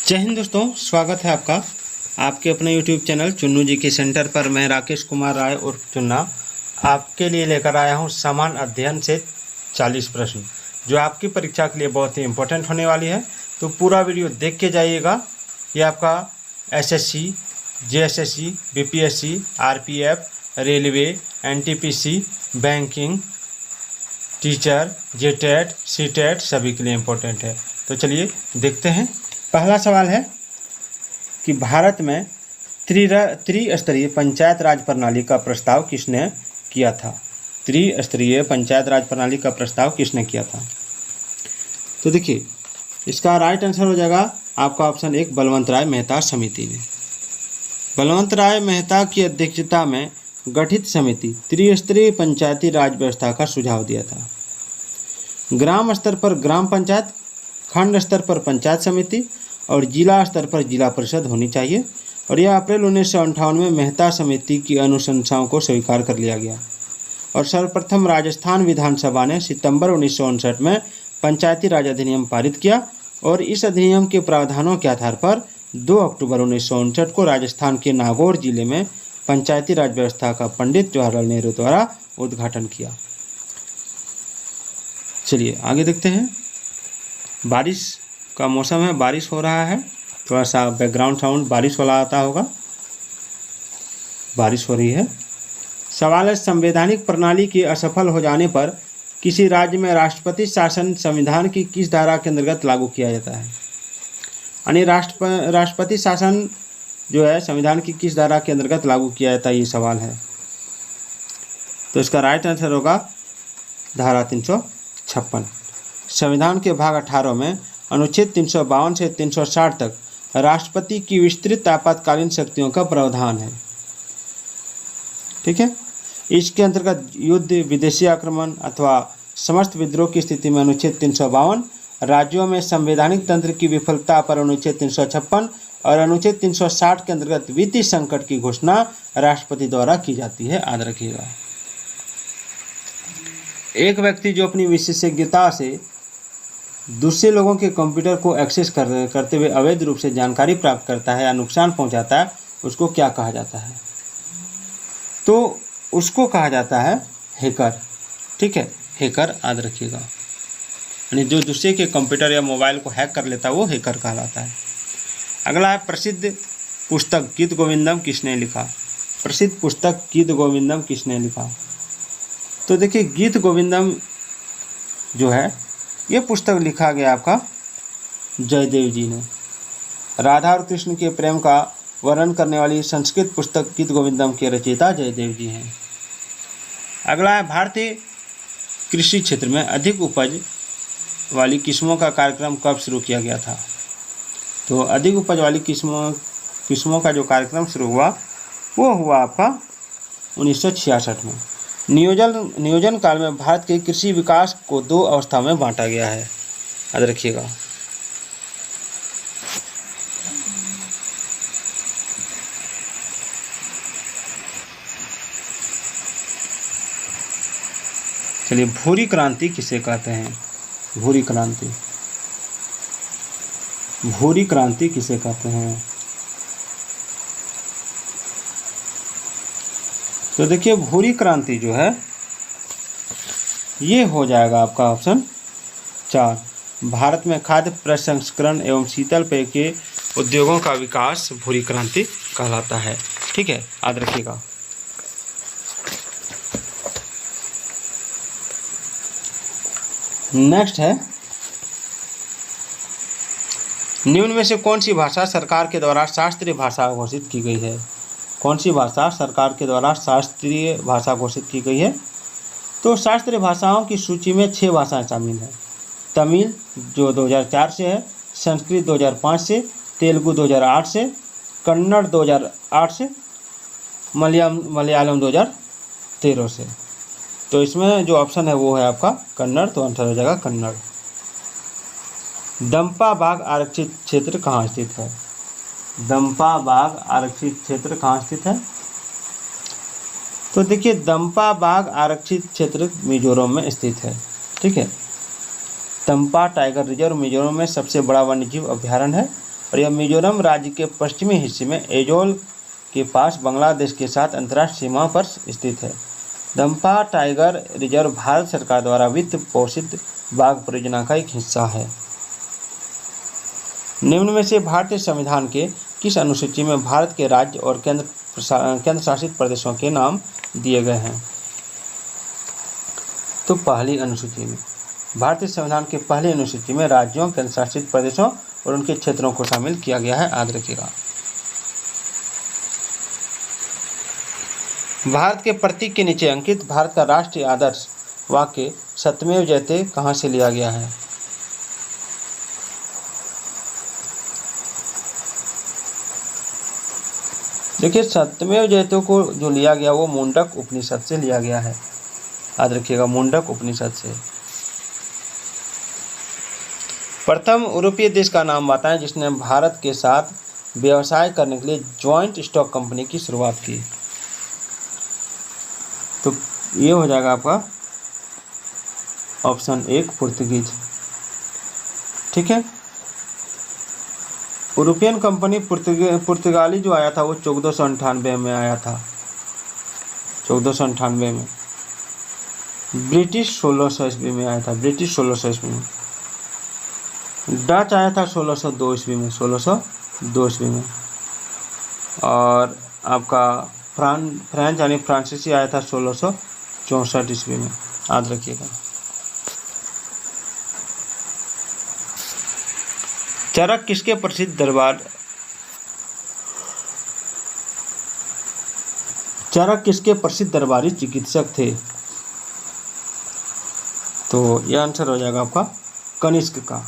जय हिंद दोस्तों, स्वागत है आपका आपके अपने यूट्यूब चैनल चुन्नू जी के सेंटर पर। मैं राकेश कुमार राय उर्फ चुन्ना आपके लिए लेकर आया हूं सामान्य अध्ययन से 40 प्रश्न जो आपकी परीक्षा के लिए बहुत ही इम्पोर्टेंट होने वाली है। तो पूरा वीडियो देख के जाइएगा। ये आपका SSC, JSSC, BPSC, RPF, railway, NTPC, banking, teacher, JTET, CTET सभी के लिए इम्पोर्टेंट है। तो चलिए देखते हैं। पहला सवाल है कि भारत में त्रिस्तरीय पंचायत राज प्रणाली का प्रस्ताव किसने किया था? त्रिस्तरीय पंचायत राज प्रणाली का प्रस्ताव किसने किया था? तो देखिए, इसका राइट आंसर हो जाएगा आपका ऑप्शन 1, बलवंत राय मेहता समिति ने। बलवंत राय मेहता की अध्यक्षता में गठित समिति त्रिस्तरीय पंचायती राज व्यवस्था का सुझाव दिया था। ग्राम स्तर पर ग्राम पंचायत, खंड स्तर पर पंचायत समिति और जिला स्तर पर जिला परिषद होनी चाहिए। और यह अप्रैल 1958 में मेहता समिति की अनुशंसाओं को स्वीकार कर लिया गया। और सर्वप्रथम राजस्थान विधानसभा ने सितंबर 1959 में पंचायती राज अधिनियम पारित किया और इस अधिनियम के प्रावधानों के आधार पर 2 अक्टूबर 1959 को राजस्थान के नागौर जिले में पंचायती राज व्यवस्था का पंडित जवाहरलाल नेहरू द्वारा उद्घाटन किया। चलिए आगे देखते हैं। बारिश का मौसम है, बारिश हो रहा है, थोड़ा सा बैकग्राउंड साउंड बारिश वाला आता होगा। बारिश हो रही है। सवाल है, संवैधानिक प्रणाली के असफल हो जाने पर किसी राज्य में राष्ट्रपति शासन संविधान की किस धारा के अंतर्गत लागू किया जाता है? यानी राष्ट्रपति शासन जो है संविधान की किस धारा के अंतर्गत लागू किया जाता है, ये सवाल है। तो इसका राइट आंसर होगा धारा 356। संविधान के भाग 18 में अनुच्छेद 352 से 360 तक राष्ट्रपति की विस्तृत आपातकालीन शक्तियों का प्रावधान है। ठीक है। इसके अंतर्गत युद्ध, विदेशी आक्रमण अथवा समस्त विद्रोह की स्थिति में अनुच्छेद 352, राज्यों में संवैधानिक तंत्र की विफलता पर अनुच्छेद 356 और अनुच्छेद 360 के अंतर्गत वित्तीय संकट की घोषणा राष्ट्रपति द्वारा की जाती है। याद रखिएगा। एक व्यक्ति जो अपनी विशेषज्ञता से दूसरे लोगों के कंप्यूटर को एक्सेस करते हुए अवैध रूप से जानकारी प्राप्त करता है या नुकसान पहुंचाता है, उसको क्या कहा जाता है? तो उसको कहा जाता है हैकर। ठीक है, हैकर याद रखिएगा। यानी जो दूसरे के कंप्यूटर या मोबाइल को हैक कर लेता है वो हैकर कहलाता है। अगला है, प्रसिद्ध पुस्तक गीत गोविंदम किसने लिखा? प्रसिद्ध पुस्तक गीत गोविंदम किसने लिखा? तो देखिए, गीत गोविंदम जो है ये पुस्तक लिखा गया आपका जयदेव जी ने। राधा और कृष्ण के प्रेम का वर्णन करने वाली संस्कृत पुस्तक गीत गोविंदम के रचयिता जयदेव जी हैं। अगला है, भारतीय कृषि क्षेत्र में अधिक उपज वाली किस्मों का कार्यक्रम कब शुरू किया गया था? तो अधिक उपज वाली किस्मों का जो कार्यक्रम शुरू हुआ वो हुआ आपका 1966 में। नियोजन काल में भारत के कृषि विकास को 2 अवस्था में बांटा गया है। याद रखिएगा। चलिए, भूरी क्रांति किसे कहते हैं? भूरी क्रांति, भूरी क्रांति किसे कहते हैं? तो देखिए, भूरी क्रांति जो है ये हो जाएगा आपका ऑप्शन 4। भारत में खाद्य प्रसंस्करण एवं शीतल पेय के उद्योगों का विकास भूरी क्रांति कहलाता है। ठीक है, याद रखिएगा। नेक्स्ट है, निम्न में से कौन सी भाषा सरकार के द्वारा शास्त्रीय भाषा घोषित की गई है? कौन सी भाषा सरकार के द्वारा शास्त्रीय भाषा घोषित की गई है? तो शास्त्रीय भाषाओं की सूची में 6 भाषाएं शामिल हैं। तमिल जो 2004 से है, संस्कृत 2005 से, तेलुगु 2008 से, कन्नड़ 2008 से, मलयालम 2013 से। तो इसमें जो ऑप्शन है वो है आपका कन्नड़। तो आंसर हो जाएगा कन्नड़। दंपा बाघ आरक्षित क्षेत्र कहाँ स्थित है? दंपा बाघ आरक्षित क्षेत्र कहाँ स्थित है? तो देखिए, दंपा बाघ आरक्षित क्षेत्र मिजोरम में स्थित है। ठीक है, तंपा टाइगर रिजर्व मिजोरम में सबसे बड़ा वन्यजीव अभ्यारण्य है और यह मिजोरम राज्य के पश्चिमी हिस्से में एजोल के पास बांग्लादेश के साथ अंतर्राष्ट्रीय सीमा पर स्थित है। दंपा टाइगर रिजर्व भारत सरकार द्वारा वित्त पोषित बाघ परियोजना का एक हिस्सा है। निम्न में से भारतीय संविधान के किस अनुसूची में भारत के राज्य और केंद्र शासित प्रदेशों के नाम दिए गए हैं? तो पहली अनुसूची में, भारतीय संविधान की पहली अनुसूची में राज्यों, केंद्र शासित प्रदेशों और उनके क्षेत्रों को शामिल किया गया है। याद रखिएगा। भारत के प्रतीक के नीचे अंकित भारत का राष्ट्रीय आदर्श वाक्य सत्यमेव जयते कहाँ से लिया गया है? देखिए, सत्यमेव जयते को जो लिया गया वो मुंडक उपनिषद से लिया गया है। याद रखिएगा, मुंडक उपनिषद से। प्रथम यूरोपीय देश का नाम बताएं जिसने भारत के साथ व्यवसाय करने के लिए ज्वाइंट स्टॉक कंपनी की शुरुआत की। तो ये हो जाएगा आपका ऑप्शन 1 पुर्तगीज। ठीक है। यूरोपियन कंपनी पुर्तगाली जो आया था वो 1498 में आया था, 1498 में। ब्रिटिश 1600 ईस्वी में आया था, ब्रिटिश 1600 ईस्वी में। डच आया था 1602 ईस्वी में, 1602 ईस्वी में। और आपका फ्रेंच यानी फ्रांसीसी आया था 1664 ईस्वी में। याद रखिएगा। चरक किसके प्रसिद्ध दरबारी चिकित्सक थे? तो यह आंसर हो जाएगा आपका कनिष्क का।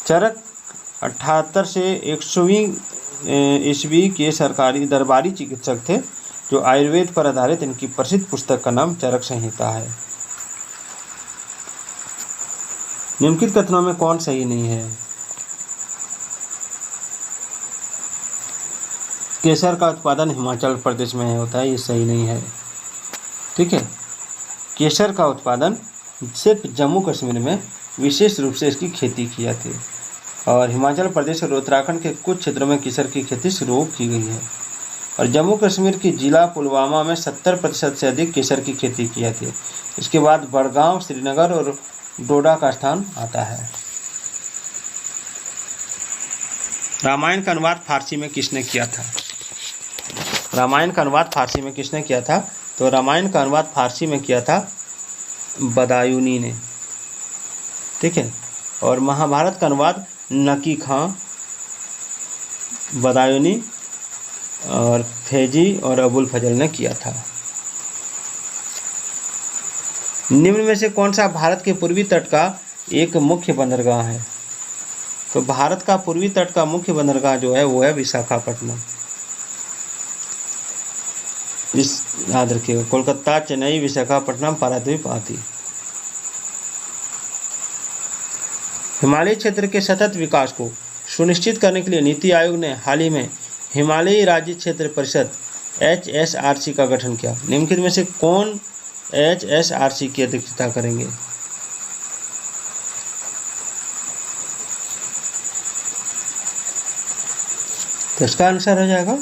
चरक 78 से 100वीं ईस्वी के सरकारी दरबारी चिकित्सक थे जो आयुर्वेद पर आधारित इनकी प्रसिद्ध पुस्तक का नाम चरक संहिता है। निम्नलिखित कथनों में कौन सही नहीं है? केसर का उत्पादन हिमाचल प्रदेश में होता है, ये सही नहीं है। ठीक है। केसर का उत्पादन सिर्फ जम्मू कश्मीर में विशेष रूप से इसकी खेती की जाती है और हिमाचल प्रदेश और उत्तराखंड के कुछ क्षेत्रों में केसर की खेती शुरू की गई है। और जम्मू कश्मीर की जिला पुलवामा में 70% से अधिक केसर की खेती की जाती है। इसके बाद बड़गांव, श्रीनगर और डोडा का स्थान आता है। रामायण का अनुवाद फारसी में किसने किया था? रामायण का अनुवाद फारसी में किसने किया था? तो रामायण का अनुवाद फारसी में किया था बदायूनी ने। ठीक है। और महाभारत का अनुवाद नकी खां, बदायूनी और फैजी और अबुल फजल ने किया था। निम्न में से कौन सा भारत के पूर्वी तट का एक मुख्य बंदरगाह है? तो भारत का पूर्वी तट का मुख्य बंदरगाह जो है वो है विशाखापट्टनम। इस याद रखिएगा, कोलकाता, चेन्नई, विशाखापट्टनम, पारादीप आदि। हिमालय क्षेत्र के सतत विकास को सुनिश्चित करने के लिए नीति आयोग ने हाल ही में हिमालयी राज्य क्षेत्र परिषद HSRC का गठन किया। निम्नलिखित में से कौन HSRC की अध्यक्षता करेंगे? तो इसका आंसर हो जाएगा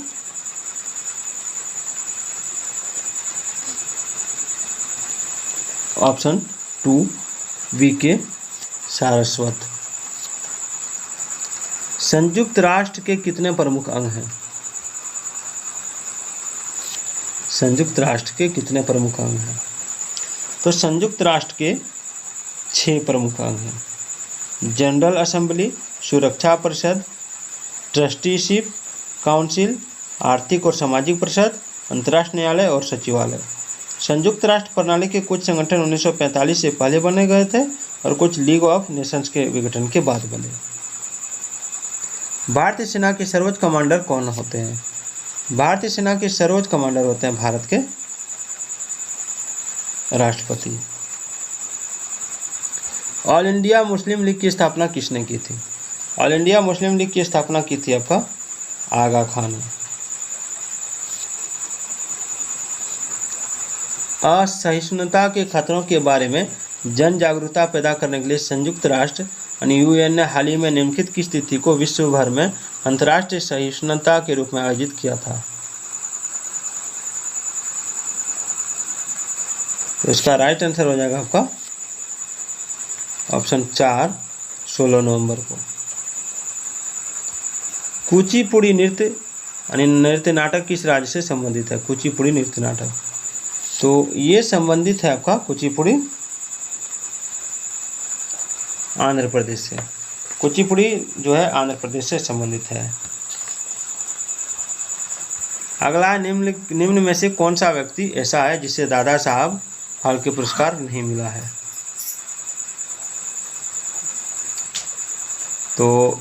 ऑप्शन 2 VK सारस्वत। संयुक्त राष्ट्र के कितने प्रमुख अंग हैं? संयुक्त राष्ट्र के कितने प्रमुख अंग हैं? तो संयुक्त राष्ट्र के 6 प्रमुख अंग हैं। जनरल असेंबली, सुरक्षा परिषद, ट्रस्टीशिप काउंसिल, आर्थिक और सामाजिक परिषद, अंतर्राष्ट्रीय न्यायालय और सचिवालय। संयुक्त राष्ट्र प्रणाली के कुछ संगठन 1945 से पहले बने गए थे और कुछ लीग ऑफ नेशंस के विघटन के बाद बने। भारतीय सेना के सर्वोच्च कमांडर कौन होते हैं? भारतीय सेना के सर्वोच्च कमांडर होते हैं भारत के राष्ट्रपति। ऑल इंडिया मुस्लिम लीग की स्थापना किसने की थी? ऑल इंडिया मुस्लिम लीग की स्थापना की थी आपका आगा खान ने। असहिष्णुता के खतरों के बारे में जन जागरूकता पैदा करने के लिए संयुक्त राष्ट्र यानी यूएन ने हाल ही में निम्नलिखित किस तिथि को विश्व भर में अंतर्राष्ट्रीय सहिष्णुता के रूप में आयोजित किया था? तो इसका राइट आंसर हो जाएगा आपका ऑप्शन 4 16 नवंबर को। कुचिपुड़ी नृत्य यानी नृत्य नाटक किस राज्य से संबंधित है? कुचिपुड़ी नृत्य नाटक, तो ये संबंधित है आपका कुचिपुड़ी आंध्र प्रदेश से। कुचिपुड़ी जो है आंध्र प्रदेश से संबंधित है। अगला, निम्न में से कौन सा व्यक्ति ऐसा है जिसे दादा साहब फाल्के पुरस्कार नहीं मिला है? तो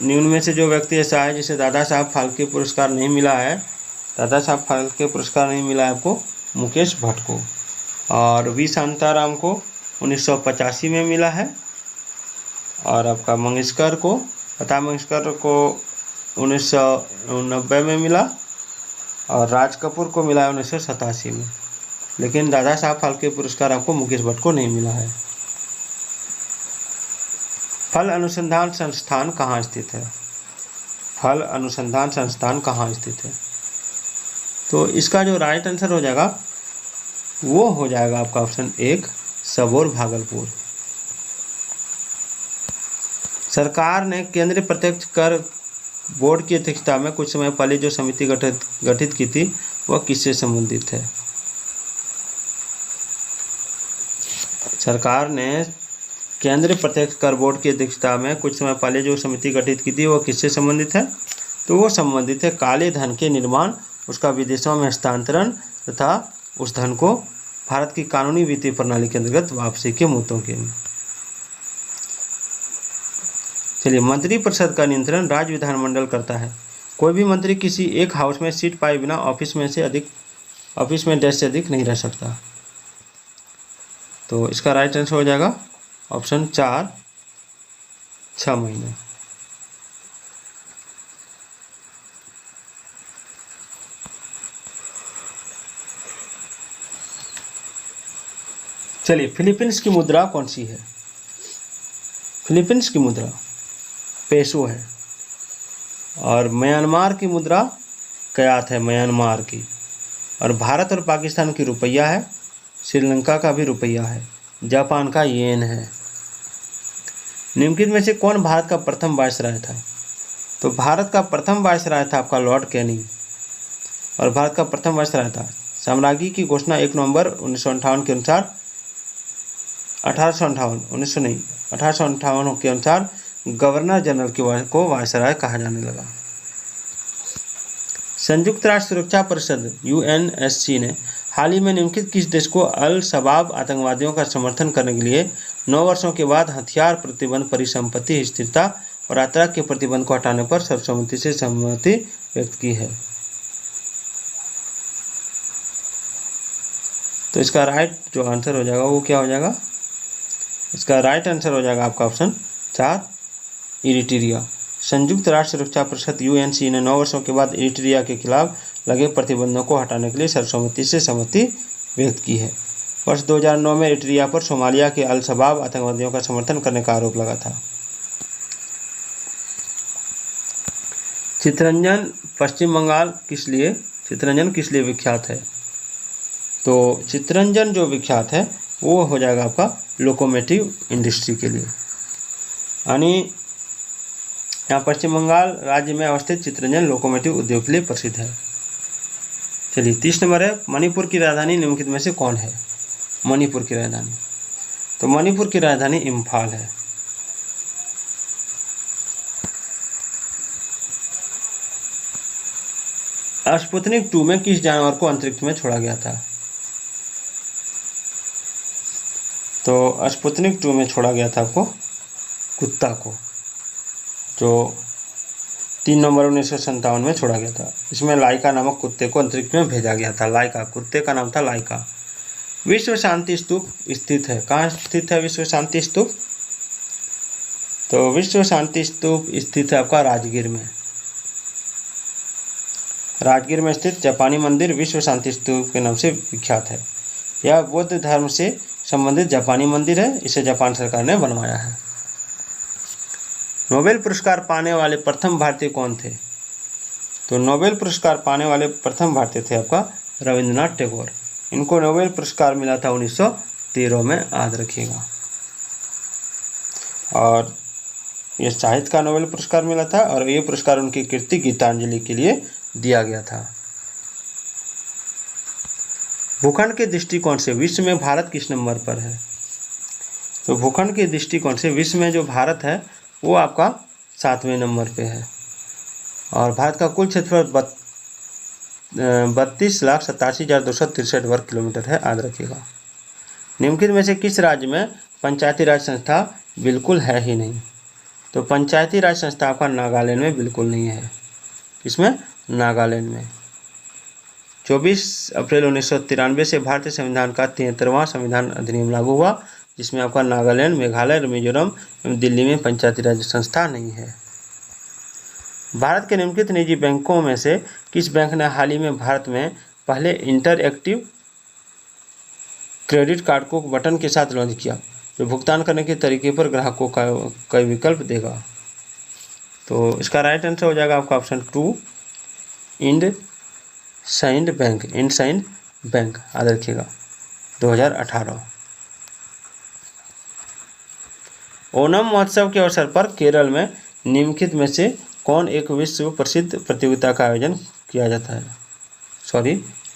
निम्न में से जो व्यक्ति ऐसा है जिसे दादा साहब फाल्के पुरस्कार नहीं मिला है, दादा साहब फाल्के पुरस्कार नहीं मिला है आपको मुकेश भट्ट को, और वी शांताराम को 1985 में मिला है, और आपका मंगेशकर को, लता मंगेशकर को 1990 में मिला, और राज कपूर को मिला है 1987 में। लेकिन दादा साहब फाल्के पुरस्कार आपको मुकेश भट्ट को नहीं मिला है। फल अनुसंधान संस्थान कहाँ स्थित है? फल अनुसंधान संस्थान कहाँ स्थित है? तो इसका जो राइट आंसर हो जाएगा वो हो जाएगा आपका ऑप्शन 1 सबौर भागलपुर। सरकार ने केंद्रीय प्रत्यक्ष कर बोर्ड की अध्यक्षता में कुछ समय पहले जो समिति गठित की थी वह किससे संबंधित है? सरकार ने केंद्रीय प्रत्यक्ष कर बोर्ड की अध्यक्षता में कुछ समय पहले जो समिति गठित की थी वो किससे संबंधित है? तो वो संबंधित है काले धन के निर्माण, उसका विदेशों में हस्तांतरण तथा उस धन को भारत की कानूनी वित्तीय प्रणाली के अंतर्गत वापसी के मुद्दों के। चलिए, मंत्रिपरिषद का नियंत्रण राज्य विधानमंडल करता है। कोई भी मंत्री किसी एक हाउस में सीट पाए बिना ऑफिस में डेस्क से अधिक नहीं रह सकता। तो इसका राइट आंसर हो जाएगा ऑप्शन 4 6 महीने। चलिए, फिलीपींस की मुद्रा कौन सी है? फिलीपींस की मुद्रा पेसो है, और म्यांमार की मुद्रा कयात है, म्यांमार की, और भारत और पाकिस्तान की रुपया है, श्रीलंका का भी रुपया है, जापान का येन है। निम्नलिखित में से कौन भारत का प्रथम वायसराय था? तो भारत का प्रथम वायसराय था आपका लॉर्ड कैनिंग, और भारत का प्रथम वायसराय था। साम्राज्य की घोषणा 1 नवंबर 1958 के अनुसार 1858 के अनुसार गवर्नर जनरल को वायसराय कहा जाने लगा। संयुक्त राष्ट्र सुरक्षा परिषद UNSC ने हाल ही में निम्नलिखित किस देश को अल शबाब आतंकवादियों का समर्थन करने के लिए 9 वर्षों के बाद हथियार प्रतिबंध, परिसंपत्ति स्थिरता और यात्रा के प्रतिबंध को हटाने पर सर्वसम्मति से सहमति व्यक्त की है? तो इसका राइट जो आंसर हो जाएगा वो क्या हो जाएगा? इसका राइट आंसर हो जाएगा आपका ऑप्शन 4 इरिट्रिया। संयुक्त राष्ट्र सुरक्षा परिषद UNSC ने 9 वर्षों के बाद इरिट्रिया के खिलाफ लगे प्रतिबंधों को हटाने के लिए सर्वसम्मति से सहमति व्यक्त की है। वर्ष 2009 में इरिट्रिया पर सोमालिया के अल शबाब आतंकवादियों का समर्थन करने का आरोप लगा था। चित्तरंजन पश्चिम बंगाल किस लिए विख्यात है? तो चित्तरंजन जो विख्यात है वो हो जाएगा आपका लोकोमोटिव इंडस्ट्री के लिए, यानी यहाँ पश्चिम बंगाल राज्य में अवस्थित चित्तरंजन लोकोमोटिव उद्योग के लिए प्रसिद्ध है। चलिए, 30 नंबर है, मणिपुर की राजधानी निम्नलिखित में से कौन है? मणिपुर की राजधानी, तो मणिपुर की राजधानी इम्फाल है। स्पुतनिक 2 में किस जानवर को अंतरिक्ष में छोड़ा गया था? तो स्पुतनिक 2 में छोड़ा गया था आपको कुत्ता को, जो 3 नवंबर 1957 में छोड़ा गया था। इसमें लाइका नामक कुत्ते को अंतरिक्ष में भेजा गया था। लाइका, कुत्ते का नाम था लाइका। विश्व शांति स्तूप स्थित है, कहाँ स्थित है विश्व शांति स्तूप? तो विश्व शांति स्तूप स्थित है आपका राजगीर में। राजगीर में स्थित जापानी मंदिर विश्व शांति स्तूप के नाम से विख्यात है। यह बौद्ध धर्म से संबंधित जापानी मंदिर है, इसे जापान सरकार ने बनवाया है। नोबेल पुरस्कार पाने वाले प्रथम भारतीय कौन थे? तो नोबेल पुरस्कार पाने वाले प्रथम भारतीय थे आपका रविंद्रनाथ टैगोर। इनको नोबेल पुरस्कार मिला था 1913 में, याद रखिएगा। और ये साहित्य का नोबेल पुरस्कार मिला था और ये पुरस्कार उनकी कीर्ति गीतांजलि के लिए दिया गया था। भूखंड के दृष्टिकोण से विश्व में भारत किस नंबर पर है? तो भूखंड के दृष्टिकोण से विश्व में जो भारत है वो आपका 7वें नंबर पे है। और भारत का कुल क्षेत्रफल 32,87,263 वर्ग किलोमीटर है, याद रखिएगा। निम्नलिखित में से किस राज्य में पंचायती राज संस्था बिल्कुल है ही नहीं? तो पंचायती राज संस्था आपका नागालैंड में बिल्कुल नहीं है। किसमें? नागालैंड में। 24 अप्रैल 1993 से भारतीय संविधान का 73वां संविधान अधिनियम लागू हुआ, जिसमें आपका नागालैंड, मेघालय, मिजोरम एवं दिल्ली में पंचायती राज संस्था नहीं है। भारत के निम्नलिखित निजी बैंकों में से किस बैंक ने हाल ही में भारत में पहले इंटरएक्टिव क्रेडिट कार्ड को बटन के साथ लॉन्च किया, जो भुगतान करने के तरीके पर ग्राहकों का कई विकल्प देगा? तो इसका राइट आंसर हो जाएगा आपका option 2, IndusInd bank. IndusInd bank, याद रखिएगा, 2018। ओणम महोत्सव के अवसर पर केरल में निम्नलिखित में से कौन एक विश्व प्रसिद्ध प्रतियोगिता का आयोजन किया जाता है?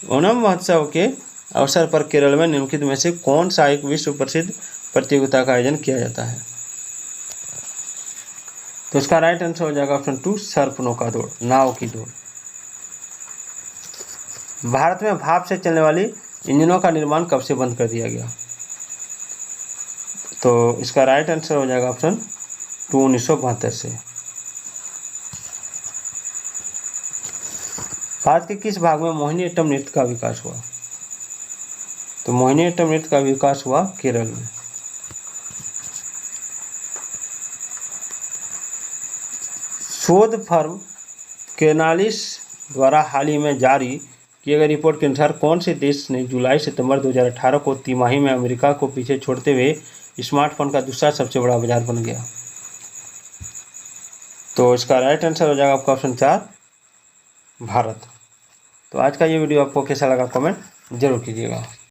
ओणम महोत्सव के अवसर पर केरल में निम्नलिखित में से कौन सा एक विश्व प्रसिद्ध प्रतियोगिता का आयोजन किया जाता है? तो इसका राइट आंसर हो जाएगा ऑप्शन 2, सर्प नौका दौड़, नाव की दौड़। भारत में भाप से चलने वाली इंजनों का निर्माण कब से बंद कर दिया गया? तो इसका राइट आंसर हो जाएगा ऑप्शन 2, 1972 से। भारत के किस भाग में मोहिनीअट्टम नृत्य का विकास हुआ? तो मोहिनीअट्टम नृत्य का विकास हुआ केरल में। शोध फर्म कैनालिस द्वारा हाल ही में जारी किए गए रिपोर्ट के अनुसार कौन से देश ने जुलाई-सितंबर 2018 को तिमाही में अमेरिका को पीछे छोड़ते हुए स्मार्टफोन का दूसरा सबसे बड़ा बाजार बन गया? तो इसका राइट आंसर हो जाएगा आपका ऑप्शन 4, भारत। तो आज का ये वीडियो आपको कैसा लगा कमेंट जरूर कीजिएगा।